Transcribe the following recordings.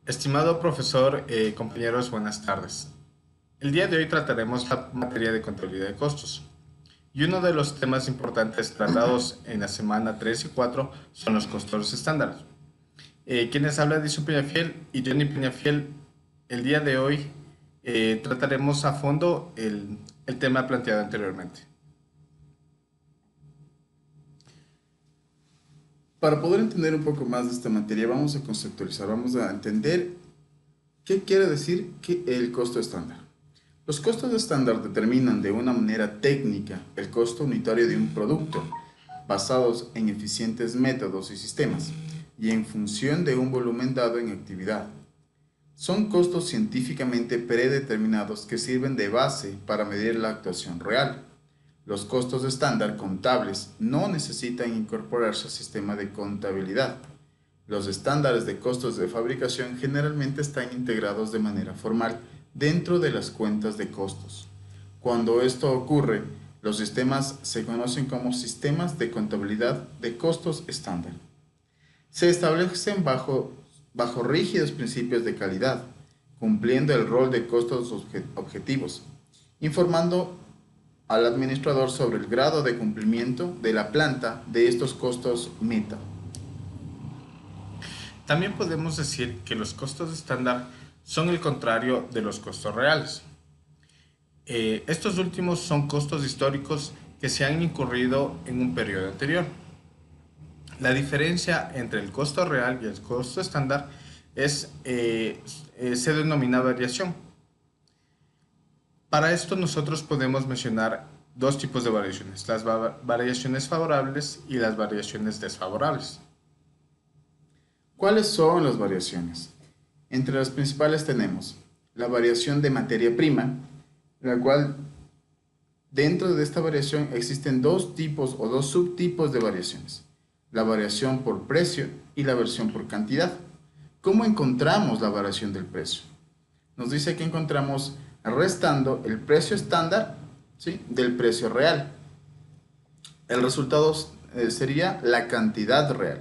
Estimado profesor, compañeros, buenas tardes. El día de hoy trataremos la materia de contabilidad de costos. Y uno de los temas importantes tratados en la semana 3 y 4 son los costos estándar. Quienes habla Edison Peñafiel y Johnny Peñafiel, el día de hoy trataremos a fondo el tema planteado anteriormente. Para poder entender un poco más de esta materia, vamos a conceptualizar, vamos a entender qué quiere decir el costo estándar. Los costos estándar determinan de una manera técnica el costo unitario de un producto, basados en eficientes métodos y sistemas, y en función de un volumen dado en actividad. Son costos científicamente predeterminados que sirven de base para medir la actuación real. Los costos estándar contables no necesitan incorporarse al sistema de contabilidad. Los estándares de costos de fabricación generalmente están integrados de manera formal dentro de las cuentas de costos. Cuando esto ocurre, los sistemas se conocen como sistemas de contabilidad de costos estándar. Se establecen bajo rígidos principios de calidad, cumpliendo el rol de costos objetivos, informando al administrador sobre el grado de cumplimiento de la planta de estos costos meta. También podemos decir que los costos estándar son el contrario de los costos reales. Estos últimos son costos históricos que se han incurrido en un periodo anterior. La diferencia entre el costo real y el costo estándar se denomina variación. Para esto nosotros podemos mencionar dos tipos de variaciones, las variaciones favorables y las variaciones desfavorables. ¿Cuáles son las variaciones? Entre las principales tenemos la variación de materia prima, la cual dentro de esta variación existen dos tipos o dos subtipos de variaciones, la variación por precio y la variación por cantidad. ¿Cómo encontramos la variación del precio? Nos dice que encontramos restando el precio estándar, ¿sí?, del precio real. El resultado sería la cantidad real.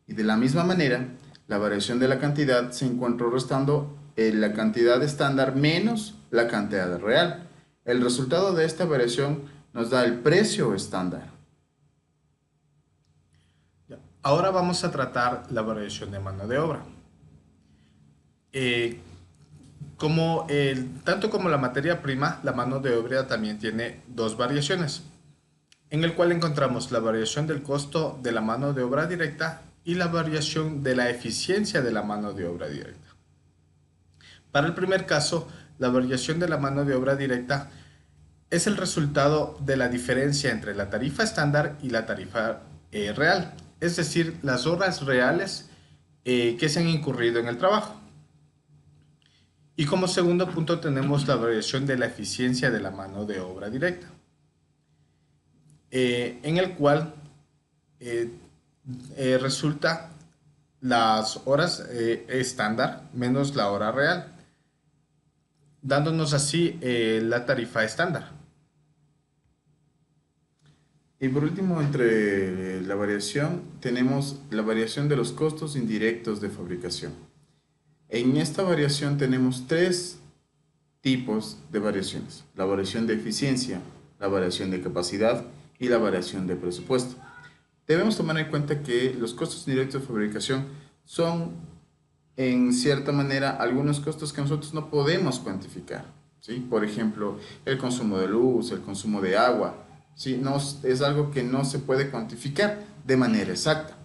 Y de la misma manera, la variación de la cantidad se encuentra restando la cantidad estándar menos la cantidad real. El resultado de esta variación nos da el precio estándar. Ahora vamos a tratar la variación de mano de obra. Tanto como la materia prima, la mano de obra también tiene dos variaciones, en el cual encontramos la variación del costo de la mano de obra directa y la variación de la eficiencia de la mano de obra directa. Para el primer caso, la variación de la mano de obra directa es el resultado de la diferencia entre la tarifa estándar y la tarifa real, es decir, las horas reales que se han incurrido en el trabajo. Y como segundo punto tenemos la variación de la eficiencia de la mano de obra directa, en el cual resulta las horas estándar menos la hora real, dándonos así la tarifa estándar. Y por último, entre la variación, tenemos la variación de los costos indirectos de fabricación. En esta variación tenemos tres tipos de variaciones: la variación de eficiencia, la variación de capacidad y la variación de presupuesto. Debemos tomar en cuenta que los costos indirectos de fabricación son, en cierta manera, algunos costos que nosotros no podemos cuantificar, ¿sí? Por ejemplo, el consumo de luz, el consumo de agua, ¿sí? No, es algo que no se puede cuantificar de manera exacta.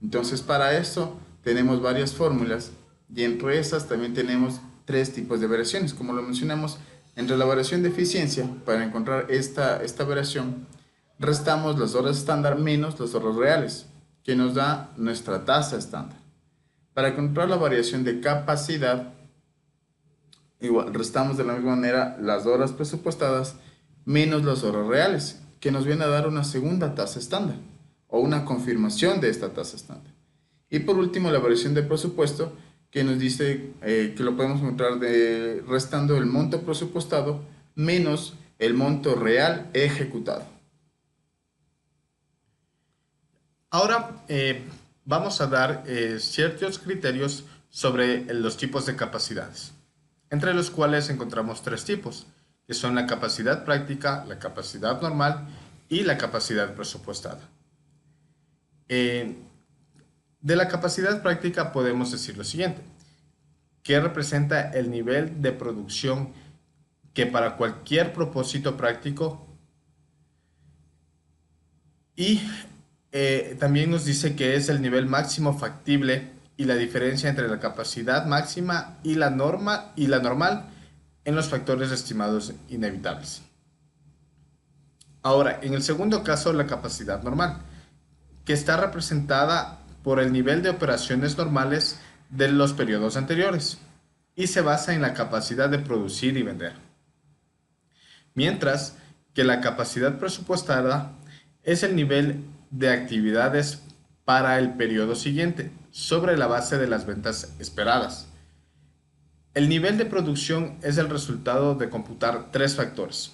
Entonces, para eso tenemos varias fórmulas y entre esas también tenemos tres tipos de variaciones. Como lo mencionamos, entre la variación de eficiencia, para encontrar esta variación, restamos las horas estándar menos las horas reales, que nos da nuestra tasa estándar. Para encontrar la variación de capacidad, igual restamos de la misma manera las horas presupuestadas menos las horas reales, que nos viene a dar una segunda tasa estándar o una confirmación de esta tasa estándar. Y por último, la variación de presupuesto, que nos dice que lo podemos encontrar restando el monto presupuestado menos el monto real ejecutado. Ahora vamos a dar ciertos criterios sobre los tipos de capacidades, entre los cuales encontramos tres tipos, que son la capacidad práctica, la capacidad normal y la capacidad presupuestada. De la capacidad práctica podemos decir lo siguiente, que representa el nivel de producción que para cualquier propósito práctico y también nos dice que es el nivel máximo factible y la diferencia entre la capacidad máxima y la normal en los factores estimados inevitables. Ahora, en el segundo caso, la capacidad normal, que está representada por el nivel de operaciones normales de los periodos anteriores y se basa en la capacidad de producir y vender. Mientras que la capacidad presupuestada es el nivel de actividades para el periodo siguiente, sobre la base de las ventas esperadas. El nivel de producción es el resultado de computar tres factores.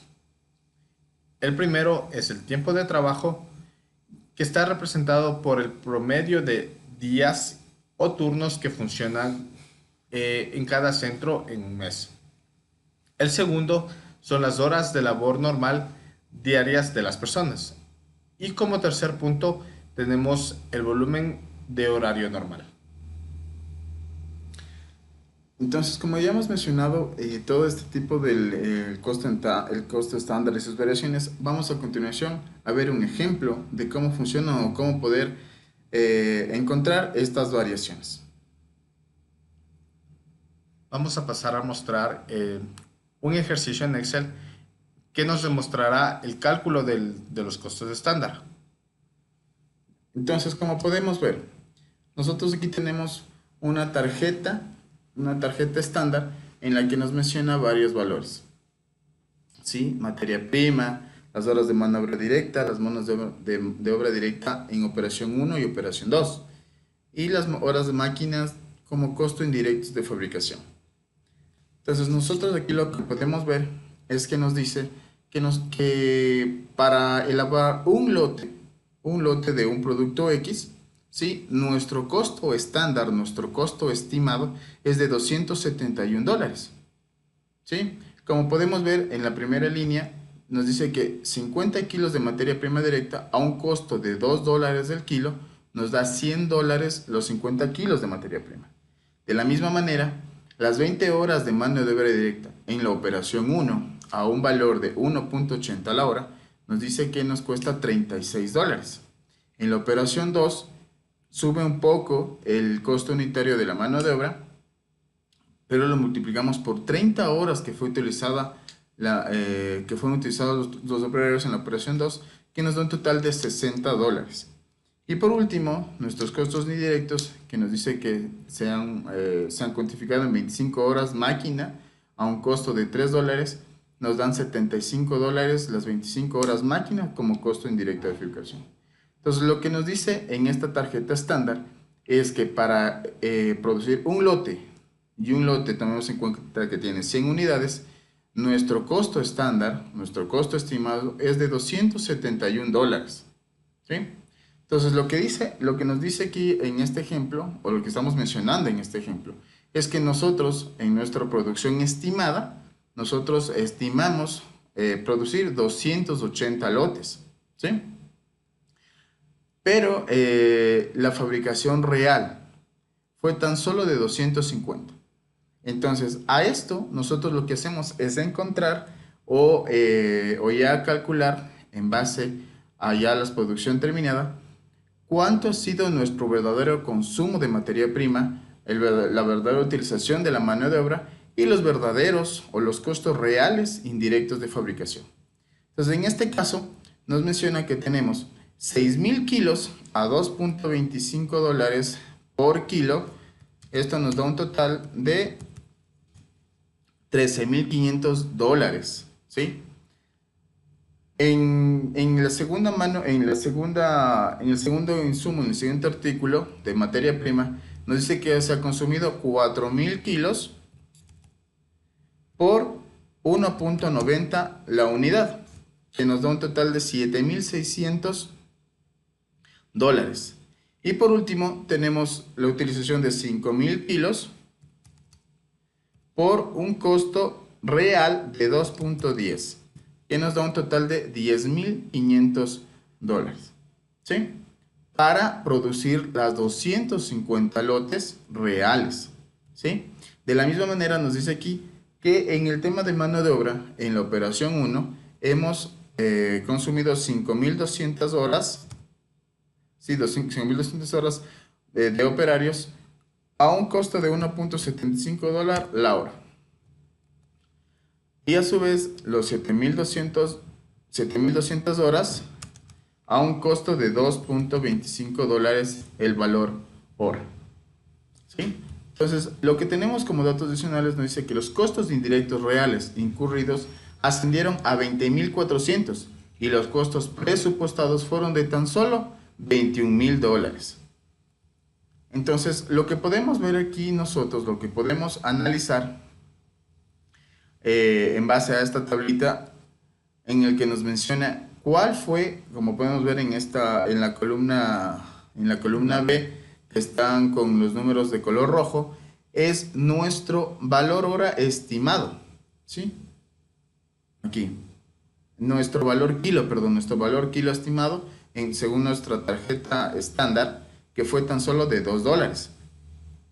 El primero es el tiempo de trabajo, que está representado por el promedio de días o turnos que funcionan en cada centro en un mes. El segundo son las horas de labor normal diarias de las personas. Y como tercer punto tenemos el volumen de horario normal. Entonces, como ya hemos mencionado, todo este tipo del costo estándar y sus variaciones, vamos a continuación a ver un ejemplo de cómo funciona o cómo poder encontrar estas variaciones. Vamos a pasar a mostrar un ejercicio en Excel que nos demostrará el cálculo de los costos estándar. Entonces, como podemos ver, nosotros aquí tenemos una tarjeta estándar en la que nos menciona varios valores. ¿Sí? Materia prima, las horas de mano de obra directa, las manos de obra directa en operación 1 y operación 2, y las horas de máquinas como costo indirectos de fabricación. Entonces, nosotros aquí lo que podemos ver es que nos dice que para elaborar un lote de un producto X, ¿sí? Nuestro costo estándar, nuestro costo estimado es de $271, ¿sí? Como podemos ver en la primera línea, nos dice que 50 kilos de materia prima directa a un costo de $2 del kilo nos da $100 los 50 kilos de materia prima. De la misma manera, las 20 horas de mano de obra directa en la operación 1 a un valor de 1.80 la hora nos dice que nos cuesta $36. En la operación 2 sube un poco el costo unitario de la mano de obra, pero lo multiplicamos por 30 horas que fueron utilizados los operarios en la operación 2, que nos da un total de $60. Y por último, nuestros costos indirectos, que nos dice que se han cuantificado en 25 horas máquina a un costo de $3, nos dan $75 las 25 horas máquina como costo indirecto de fabricación. Entonces, lo que nos dice en esta tarjeta estándar es que para producir un lote, y un lote tomemos en cuenta que tiene 100 unidades, nuestro costo estándar, nuestro costo estimado es de $271, ¿sí? Entonces, lo que nos dice aquí en este ejemplo, o lo que estamos mencionando en este ejemplo, es que nosotros, en nuestra producción estimada, nosotros estimamos producir 280 lotes, ¿sí? Pero la fabricación real fue tan solo de 250. Entonces, a esto nosotros lo que hacemos es encontrar o ya calcular en base a ya la producción terminada cuánto ha sido nuestro verdadero consumo de materia prima, la verdadera utilización de la mano de obra y los verdaderos o los costos reales indirectos de fabricación. Entonces, en este caso, nos menciona que tenemos 6,000 kilos a $2.25 por kilo. Esto nos da un total de $13,500, ¿sí? En el segundo insumo, en el siguiente artículo de materia prima, nos dice que se ha consumido 4,000 kilos por 1.90 la unidad, que nos da un total de $7,600. Y por último, tenemos la utilización de 5.000 kilos por un costo real de 2.10, que nos da un total de $10.500, ¿sí? Para producir las 250 lotes reales, ¿sí? De la misma manera nos dice aquí que en el tema de mano de obra, en la operación 1, hemos consumido 5.200 horas, sí, 5.200 horas de operarios a un costo de $1.75 la hora. Y a su vez, los 7.200 horas a un costo de $2.25 el valor hora. ¿Sí? Entonces, lo que tenemos como datos adicionales nos dice que los costos indirectos reales incurridos ascendieron a 20.400 y los costos presupuestados fueron de tan solo $21.000. Entonces, lo que podemos ver aquí nosotros, lo que podemos analizar en base a esta tablita en el que nos menciona cuál fue, como podemos ver en la columna B, que están con los números de color rojo, es nuestro valor hora estimado, ¿sí? Aquí, nuestro valor kilo estimado según nuestra tarjeta estándar, que fue tan solo de $2.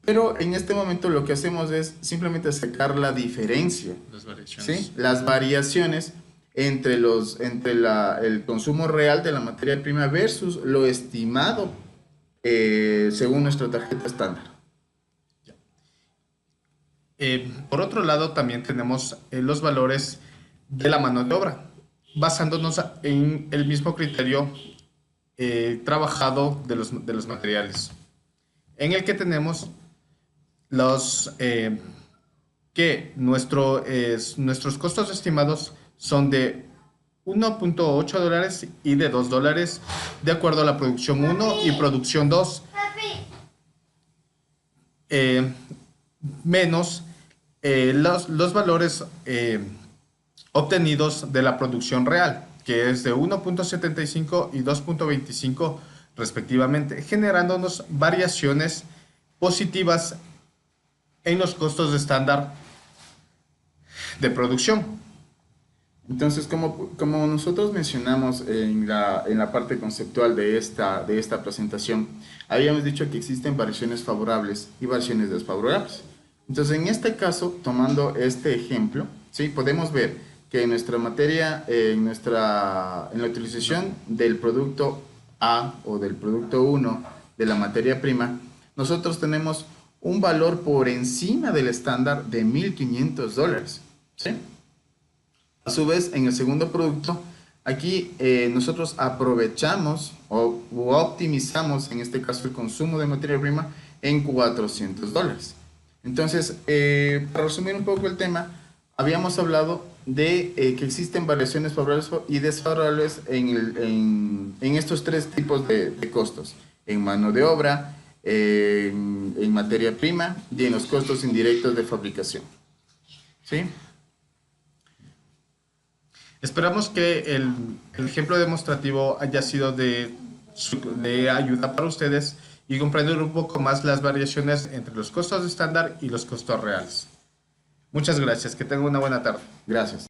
Pero en este momento lo que hacemos es simplemente sacar la diferencia, Las variaciones. ¿sí? Las variaciones entre el consumo real de la materia prima versus lo estimado según nuestra tarjeta estándar. Por otro lado, también tenemos los valores de la mano de obra, basándonos en el mismo criterio trabajado de los materiales, en el que tenemos que nuestros costos estimados son de $1.8 y de $2, de acuerdo a la producción 1 y producción 2, menos los valores obtenidos de la producción real, que es de 1.75 y 2.25 respectivamente, generándonos variaciones positivas en los costos de estándar de producción. Entonces, como nosotros mencionamos en la parte conceptual de esta presentación, habíamos dicho que existen variaciones favorables y variaciones desfavorables. Entonces, en este caso, tomando este ejemplo, ¿sí? Podemos ver que en nuestra materia, en la utilización del producto A o del producto 1 de la materia prima, nosotros tenemos un valor por encima del estándar de $1.500, ¿sí? A su vez, en el segundo producto, aquí nosotros aprovechamos o optimizamos, en este caso, el consumo de materia prima en $400. Entonces, para resumir un poco el tema, habíamos hablado de que existen variaciones favorables y desfavorables en estos tres tipos de costos: en mano de obra, en materia prima y en los costos indirectos de fabricación. ¿Sí? Esperamos que el ejemplo demostrativo haya sido de ayuda para ustedes y comprender un poco más las variaciones entre los costos estándar y los costos reales. Muchas gracias, que tengan una buena tarde. Gracias.